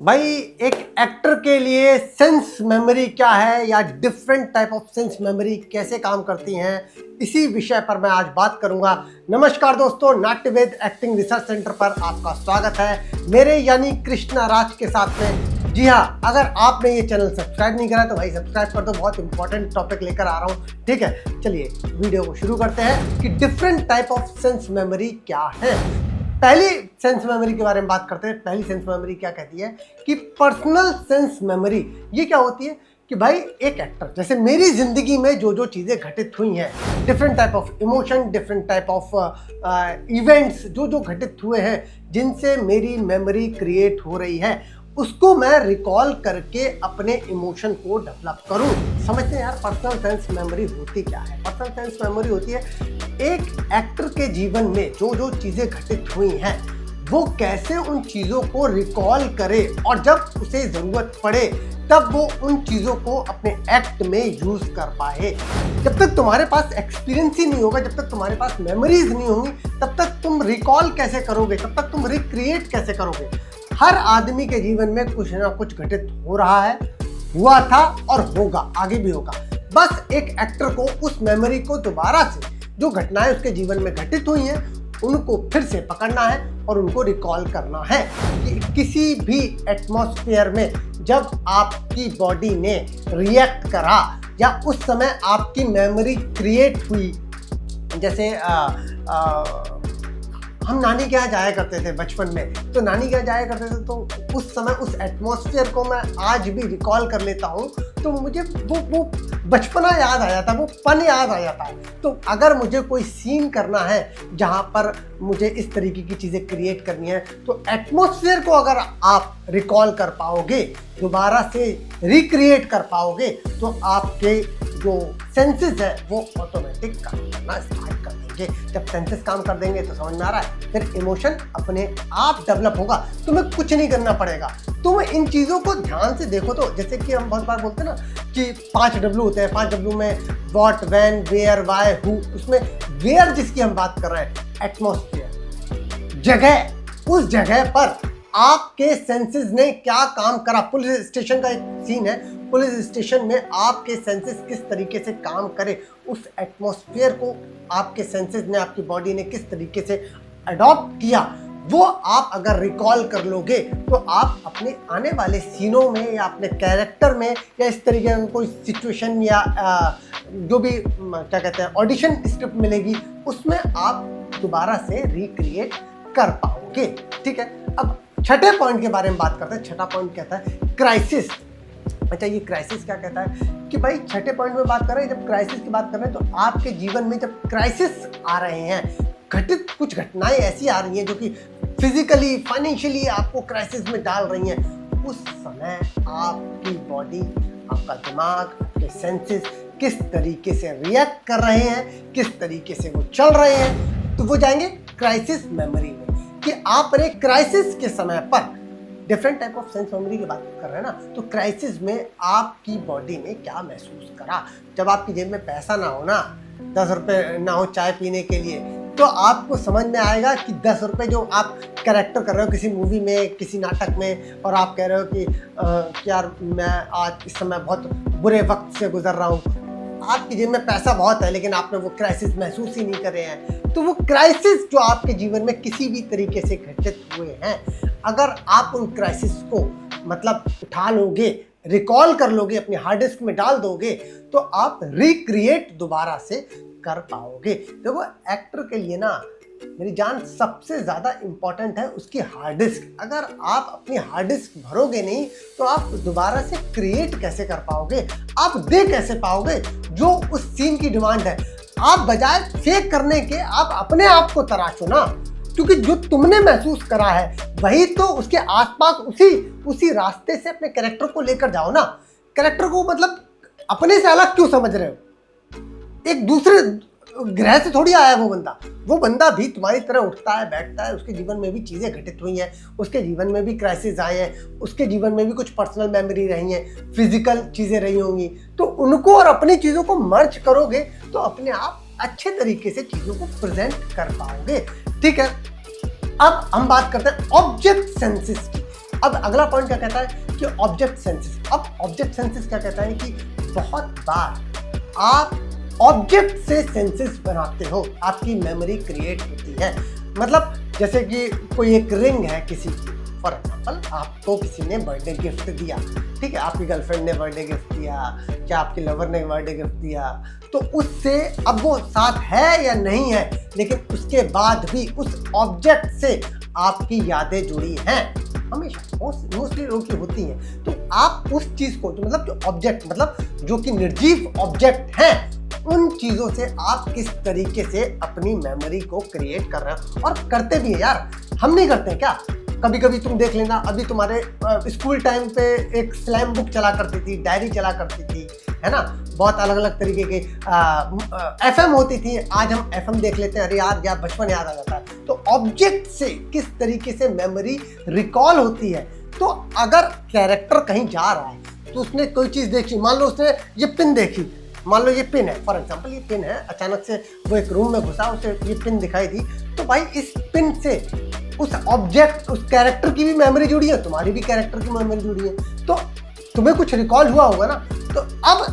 भाई एक एक्टर के लिए सेंस मेमोरी क्या है या different type of sense memory कैसे काम करती हैं, इसी विषय पर मैं आज बात करूंगा। नमस्कार दोस्तों, नाट्यवेद एक्टिंग रिसर्च सेंटर पर आपका स्वागत है मेरे यानी कृष्णा राज के साथ में। जी हाँ, अगर आपने ये चैनल सब्सक्राइब नहीं करा तो भाई सब्सक्राइब कर दो, बहुत इंपॉर्टेंट टॉपिक लेकर आ रहा हूँ। ठीक है, चलिए वीडियो को शुरू करते हैं कि different type of sense memory क्या है। पहली सेंस मेमोरी के बारे में बात करते हैं। पहली सेंस मेमोरी क्या कहती है कि पर्सनल सेंस मेमोरी। ये क्या होती है कि भाई एक एक्टर, जैसे मेरी जिंदगी में जो जो चीज़ें घटित हुई हैं, different type of emotion, different type of events जो जो घटित हुए हैं, जिनसे मेरी मेमोरी क्रिएट हो रही है, उसको मैं रिकॉल करके अपने इमोशन को डेवलप करूं। समझते हैं यार, पर्सनल सेंस मेमोरी होती क्या है। पर्सनल सेंस मेमोरी होती है एक एक्टर के जीवन में जो जो चीज़ें घटित हुई हैं, वो कैसे उन चीज़ों को रिकॉल करे और जब उसे ज़रूरत पड़े तब वो उन चीज़ों को अपने एक्ट में यूज़ कर पाए। जब तक तुम्हारे पास एक्सपीरियंस ही नहीं होगा, जब तक तुम्हारे पास मेमोरीज नहीं होंगी, तब तक तुम रिकॉल कैसे करोगे, तब तक तुम रिक्रिएट कैसे करोगे। हर आदमी के जीवन में कुछ ना कुछ घटित हो रहा है, हुआ था और होगा, आगे भी होगा। बस एक एक्टर को उस मेमोरी को दोबारा से, जो घटनाएं उसके जीवन में घटित हुई हैं, उनको फिर से पकड़ना है और उनको रिकॉल करना है कि किसी भी एटमॉस्फेयर में जब आपकी बॉडी ने रिएक्ट करा या उस समय आपकी मेमोरी क्रिएट हुई। जैसे हम नानी के यहाँ जाया करते थे बचपन में, तो नानी के यहाँ जाया करते थे तो उस समय उस एटमॉस्फेयर को मैं आज भी रिकॉल कर लेता हूँ, तो मुझे वो बचपना याद आ जाता है, वो पन याद आ जाता है। तो अगर मुझे कोई सीन करना है जहाँ पर मुझे इस तरीके की चीज़ें क्रिएट करनी है, तो एटमॉस्फेयर को अगर आप रिकॉल कर पाओगे, दोबारा से रिक्रिएट कर पाओगे, तो आपके जो सेंसेस है वो ऑटोमेटिक काम करना स्टार्ट कर देंगे। जब सेंसेस काम कर देंगे तो समझ में आ रहा है, फिर इमोशन अपने आप डेवलप होगा, तुम्हें कुछ नहीं करना पड़ेगा। तुम इन चीज़ों को ध्यान से देखो। तो जैसे कि हम बहुत बार बोलते हैं ना कि 5 W होते हैं। 5 W में what, when, where, why, who. उसमें वेयर जिसकी हम बात कर रहे हैं, एटमॉस्फेयर, जगह। उस जगह पर आपके सेंसेस ने क्या काम करा। पुलिस स्टेशन का एक सीन है, पुलिस स्टेशन में आपके सेंसेस किस तरीके से काम करे, उस एटमॉस्फेयर को आपके सेंसेस ने, आपकी बॉडी ने किस तरीके से अडॉप्ट किया, वो आप अगर रिकॉल कर लोगे तो आप अपने आने वाले सीनों में या अपने कैरेक्टर में या इस तरीके का कोई सिचुएशन या जो भी क्या कहते हैं ऑडिशन स्क्रिप्ट मिलेगी, उसमें आप दोबारा से रिक्रिएट कर पाओगे। ठीक है, अब छठे पॉइंट के बारे में बात करते हैं। छठा पॉइंट कहता है क्राइसिस। अच्छा, ये क्राइसिस क्या कहता है कि भाई छठे पॉइंट में बात कर रहे हैं, जब क्राइसिस की बात कर रहे हैं तो आपके जीवन में जब क्राइसिस आ रहे हैं, घटित कुछ घटनाएं ऐसी आ रही हैं जो कि फिजिकली, फाइनेंशियली आपको क्राइसिस में डाल रही हैं, उस समय आपकी बॉडी, आपका दिमाग, आपके सेंसेस किस तरीके से रिएक्ट कर रहे हैं, किस तरीके से वो चल रहे हैं, तो वो जाएंगे क्राइसिस मेमोरी में। कि आप एक क्राइसिस के समय पर, different type of sense memory की बात कर रहे हैं ना, तो क्राइसिस में आपकी बॉडी ने क्या महसूस करा। जब आपकी जेब में पैसा ना हो ना, 10 रुपये ना हो चाय पीने के लिए, तो आपको समझ में आएगा कि 10 रुपये जो आप कैरेक्टर कर रहे हो किसी मूवी में, किसी नाटक में, और आप कह रहे हो कि यार मैं आज इस समय बहुत बुरे वक्त से गुजर रहा हूँ। आपकी जेब में पैसा बहुत है लेकिन आपने वो क्राइसिस महसूस ही नहीं कर रहे हैं। तो वो क्राइसिस जो आपके जीवन में किसी भी तरीके से घटित हुए हैं, अगर आप उन क्राइसिस को मतलब उठा लोगे, रिकॉल कर लोगे, अपने हार्ड डिस्क में डाल दोगे, तो आप रिक्रिएट दोबारा से कर पाओगे। देखो, एक्टर के लिए ना मेरी जान सबसे ज़्यादा इम्पॉर्टेंट है उसकी हार्ड डिस्क। अगर आप अपनी हार्ड डिस्क भरोगे नहीं तो आप दोबारा से क्रिएट कैसे कर पाओगे, आप दे कैसे पाओगे जो उस सीन की डिमांड है। आप बजाय फेक करने के आप अपने आप को तराशो ना, क्योंकि जो तुमने महसूस करा है वही तो उसके आसपास उसी रास्ते से अपने कैरेक्टर को लेकर जाओ ना। कैरेक्टर को मतलब अपने से अलग क्यों समझ रहे हो? एक दूसरे ग्रह से थोड़ी आया वो बंदा भी तुम्हारी तरह उठता है, बैठता है, उसके जीवन में भी चीज़ें घटित हुई हैं, उसके जीवन में भी क्राइसिस आए हैं, उसके जीवन में भी कुछ पर्सनल मेमोरी रही हैं, फिजिकल चीज़ें रही होंगी। तो उनको और अपनी चीज़ों को मर्ज करोगे तो अपने आप अच्छे तरीके से चीज़ों को प्रेजेंट कर पाओगे। ठीक है, अब हम बात करते हैं ऑब्जेक्ट सेंसेस की। अब अगला पॉइंट क्या कहता है कि ऑब्जेक्ट सेंसेस। अब ऑब्जेक्ट सेंसेस क्या कहता है कि बहुत बार आप ऑब्जेक्ट से सेंसेस बनाते हो, आपकी मेमोरी क्रिएट होती है। मतलब जैसे कि कोई एक रिंग है किसी की, फॉर एग्जाम्पल आपको किसी ने बर्थडे गिफ्ट दिया, ठीक है, आपकी गर्लफ्रेंड ने बर्थडे गिफ्ट दिया या आपके लवर ने बर्थडे गिफ्ट दिया, तो उससे अब वो साथ है या नहीं है, लेकिन उसके बाद भी उस ऑब्जेक्ट से आपकी यादें जुड़ी हैं, हमेशा मोस्टली लोगों की होती हैं। तो आप उस चीज़ को, तो मतलब जो ऑब्जेक्ट, मतलब जो कि निर्जीव ऑब्जेक्ट हैं, उन चीज़ों से आप किस तरीके से अपनी मेमोरी को क्रिएट कर रहे हो, और करते भी है यार, हम नहीं करते हैं क्या? कभी कभी तुम देख लेना, अभी तुम्हारे स्कूल टाइम पे एक स्लैम बुक चला करती थी, डायरी चला करती थी, है ना, बहुत अलग अलग तरीके के FM होती थी। आज हम FM देख लेते हैं, अरे यार बचपन याद आ जाता है। तो ऑब्जेक्ट से किस तरीके से मेमोरी रिकॉल होती है। तो अगर कैरेक्टर कहीं जा रहा है तो उसने कोई चीज़ देखी, मान लो उसने ये पिन देखी, मान लो ये पिन है, फॉर एग्जाम्पल ये पिन है, अचानक से वो एक रूम में घुसा, उसे ये पिन दिखाई दी, तो भाई इस पिन से उस ऑब्जेक्ट, उस कैरेक्टर की भी मेमोरी जुड़ी है, तुम्हारी भी कैरेक्टर की मेमोरी जुड़ी है, तो तुम्हें कुछ रिकॉल हुआ होगा ना। तो अब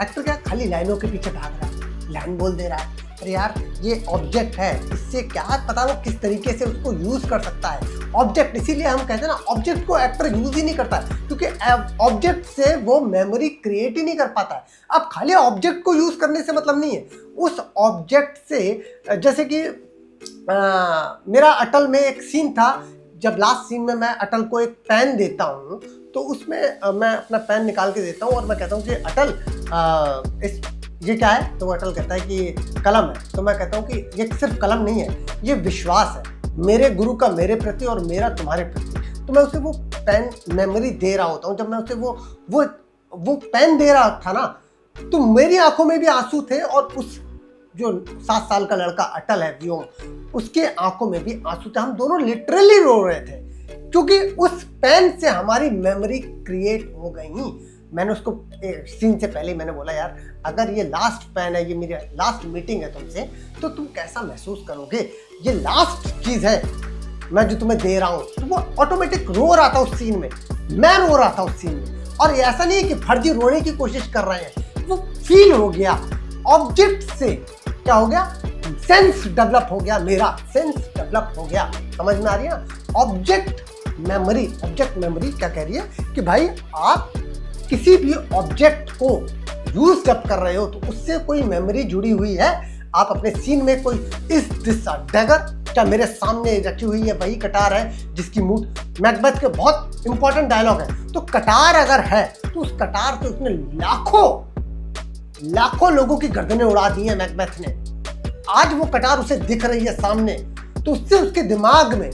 एक्टर क्या खाली लाइनों के पीछे भाग रहा है, लाइन बोल दे रहा है, अरे यार ये ऑब्जेक्ट है, इससे क्या पता वो किस तरीके से उसको यूज कर सकता है। ऑब्जेक्ट, इसीलिए हम कहते हैं ना, ऑब्जेक्ट को एक्टर यूज ही नहीं करता है, क्योंकि ऑब्जेक्ट से वो मेमोरी क्रिएट ही नहीं कर पाता है। अब खाली ऑब्जेक्ट को यूज करने से मतलब नहीं है, उस ऑब्जेक्ट से, जैसे कि मेरा अटल में एक सीन था, जब लास्ट सीन में मैं अटल को एक पेन देता हूँ, तो उसमें मैं अपना पेन निकाल के देता हूँ और मैं कहता हूँ कि अटल ये क्या है, तो वो अटल कहता है कि कलम है। तो मैं कहता हूँ कि ये सिर्फ कलम नहीं है, ये विश्वास है, मेरे गुरु का मेरे प्रति और मेरा तुम्हारे प्रति। तो मैं उसे वो पेन मेमोरी दे रहा होता हूँ। जब मैं उसे वो पेन दे रहा था ना, तो मेरी आंखों में भी आंसू थे, और उस जो 7 साल का लड़का अटल है व्योम, उसके आंखों में भी आंसू थे। हम दोनों लिटरली रो रहे थे, क्योंकि उस पेन से हमारी मेमोरी क्रिएट हो गई। मैंने उसको सीन से पहले मैंने बोला, यार अगर ये लास्ट पेन है, ये मेरी लास्ट मीटिंग है तुमसे, तो तुम कैसा महसूस करोगे, ये लास्ट चीज़ है मैं जो तुम्हें दे रहा हूँ। तो वो ऑटोमेटिक रो रहा था उस सीन में, मैं रो रहा था उस सीन में, और ऐसा नहीं है कि फर्जी रोने की कोशिश कर रहे हैं, वो फील हो गया। ऑब्जेक्ट से क्या हो गया, सेंस डेवलप हो गया, मेरा सेंस डेवलप हो गया। समझ में आ रही है ना? ऑब्जेक्ट मेमोरी क्या कह रही है कि भाई आप किसी भी ऑब्जेक्ट को यूज जब कर रहे हो तो उससे कोई मेमोरी जुड़ी हुई है। आप अपने सीन में कोई इस दिस डैगर, क्या मेरे सामने रखी हुई है वही कटार है जिसकी मूठ, मैकबेथ के बहुत इंपॉर्टेंट डायलॉग है, तो कटार अगर है तो उस कटार से उसने लाखों लोगों की गर्दनें उड़ा दी हैं मैकबेथ ने। आज वो कटार उसे दिख रही है सामने, तो उससे उसके दिमाग में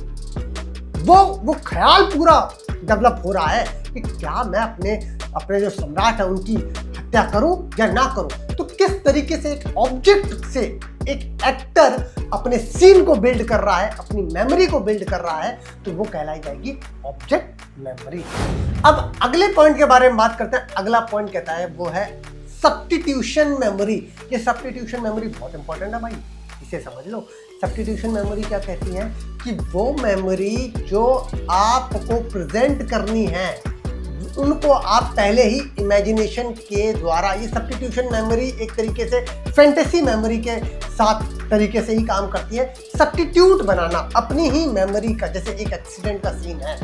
वो ख्याल पूरा डेवलप हो रहा है कि क्या मैं अपने जो सम्राट है उनकी हत्या करूं या ना करूं। तो किस तरीके से एक ऑब्जेक्ट से एक एक्टर अपने सीन को बिल्ड कर रहा है, अपनी मेमोरी को बिल्ड कर रहा है, तो वो कहलाई जाएगी ऑब्जेक्ट मेमोरी। अब अगले पॉइंट के बारे में बात करते हैं। अगला पॉइंट कहता है वो है सब्स्टिट्यूशन मेमोरी। ये सब्स्टिट्यूशन मेमोरी बहुत इंपॉर्टेंट है भाई, इसे समझ लो। सब्स्टिट्यूशन मेमोरी क्या कहती है कि वो मेमोरी जो आपको प्रेजेंट करनी है उनको आप पहले ही इमेजिनेशन के द्वारा, ये सब्स्टिट्यूशन मेमोरी एक तरीके से फैंटेसी मेमोरी के साथ तरीके से ही काम करती है। सब्स्टिट्यूट बनाना अपनी ही मेमोरी का, जैसे एक एक्सीडेंट का सीन है,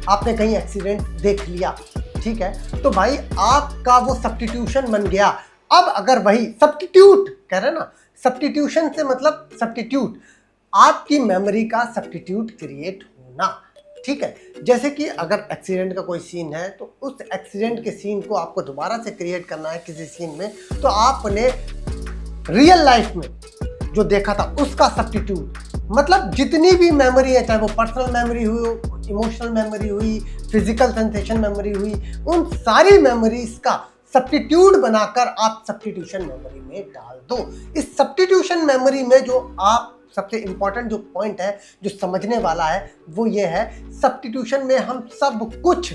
आपने कहीं एक्सीडेंट देख लिया, ठीक है, तो भाई आपका वो सब्स्टिट्यूशन बन गया। अब अगर वही सब्स्टिट्यूट कह रहे हैं ना, सब्स्टिट्यूशन से मतलब सब्स्टिट्यूट, आपकी मेमोरी का सब्स्टिट्यूट क्रिएट होना, ठीक है। जैसे कि अगर एक्सीडेंट का कोई सीन है तो उस एक्सीडेंट के सीन को आपको दोबारा से क्रिएट करना है किसी सीन में, तो आपने रियल लाइफ में जो देखा था उसका सब्स्टिट्यूट, मतलब जितनी भी मेमोरी है, चाहे वो पर्सनल मेमोरी हुई, इमोशनल मेमोरी हुई, फिजिकल सेंसेशन मेमोरी हुई, उन सारी मेमोरीज का सब्स्टिट्यूट बनाकर आप सब्स्टिट्यूशन मेमोरी में डाल दो। इस सब्स्टिट्यूशन मेमोरी में जो आप सबसे इंपॉर्टेंट जो पॉइंट है जो समझने वाला है वो ये है, सब्स्टिट्यूशन में हम सब कुछ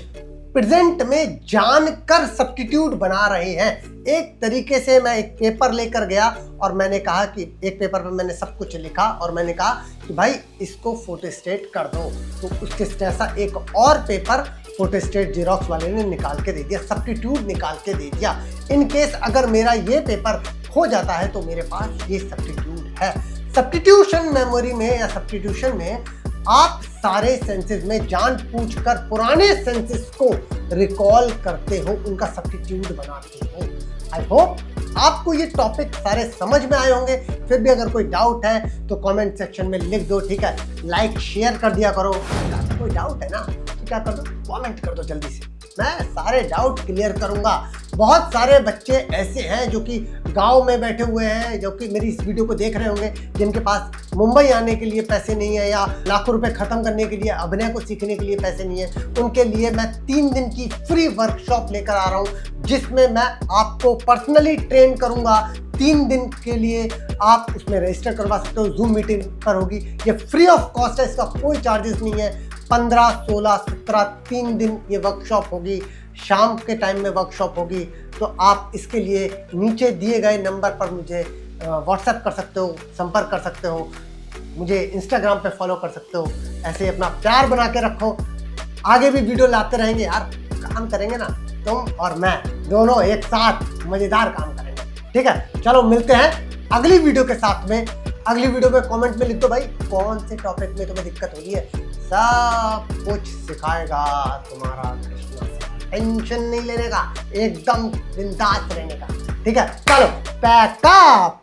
प्रेजेंट में जानकर सब्स्टिट्यूट बना रहे हैं। एक तरीके से मैं एक पेपर लेकर गया और मैंने कहा कि एक पेपर पे मैंने सब कुछ लिखा और मैंने कहा कि भाई इसको फोटोस्टेट कर दो, तो उसके जैसा एक और पेपर फोटोस्टेट जेरोक्स वाले ने निकाल के दे दिया, सब्स्टिट्यूट निकाल के दे दिया। इन केस अगर मेरा ये पेपर हो जाता है तो मेरे पास ये सब्स्टिट्यूट है। सब्स्टिट्यूशन मेमोरी में या सब्स्टिट्यूशन में आप सारे सेंसेस में जान पूछ कर पुराने सेंसेस को रिकॉल करते हो, उनका सब्स्टिट्यूट बनाते हो। आई होप आपको ये टॉपिक सारे समझ में आए होंगे। फिर भी अगर कोई डाउट है तो कमेंट सेक्शन में लिख दो, ठीक है। लाइक शेयर कर दिया करो। कोई डाउट है ना तो क्या कर दो, कमेंट कर दो जल्दी से, मैं सारे डाउट क्लियर करूंगा। बहुत सारे बच्चे ऐसे हैं जो कि गांव में बैठे हुए हैं, जो कि मेरी इस वीडियो को देख रहे होंगे, जिनके पास मुंबई आने के लिए पैसे नहीं है या लाखों रुपए खत्म करने के लिए, अभिनय को सीखने के लिए पैसे नहीं है। उनके लिए मैं 3 दिन की फ्री वर्कशॉप लेकर आ रहा हूं, जिसमें मैं आपको पर्सनली ट्रेन करूंगा। 3 दिन के लिए आप उसमें रजिस्टर करवा सकते हो, जूम मीटिंग पर होगी। ये फ्री ऑफ कॉस्ट है, इसका कोई चार्जेस नहीं है। 15, 16, 17 3 दिन ये वर्कशॉप होगी, शाम के टाइम में वर्कशॉप होगी। तो आप इसके लिए नीचे दिए गए नंबर पर मुझे व्हाट्सएप कर सकते हो, संपर्क कर सकते हो, मुझे इंस्टाग्राम पे फॉलो कर सकते हो। ऐसे ही अपना प्यार बना के रखो, आगे भी वीडियो लाते रहेंगे यार। काम करेंगे ना तुम और मैं, दोनों एक साथ मज़ेदार काम करेंगे, ठीक है। चलो मिलते हैं अगली वीडियो के साथ में। अगली वीडियो में कमेंट में लिख दो भाई कौन से टॉपिक में तुम्हें दिक्कत हो रही है, सब कुछ सिखाएगा तुम्हारा कृष्णा। टेंशन नहीं लेने का, एकदम बिंदास रहने का, ठीक है। चलो पैक अप।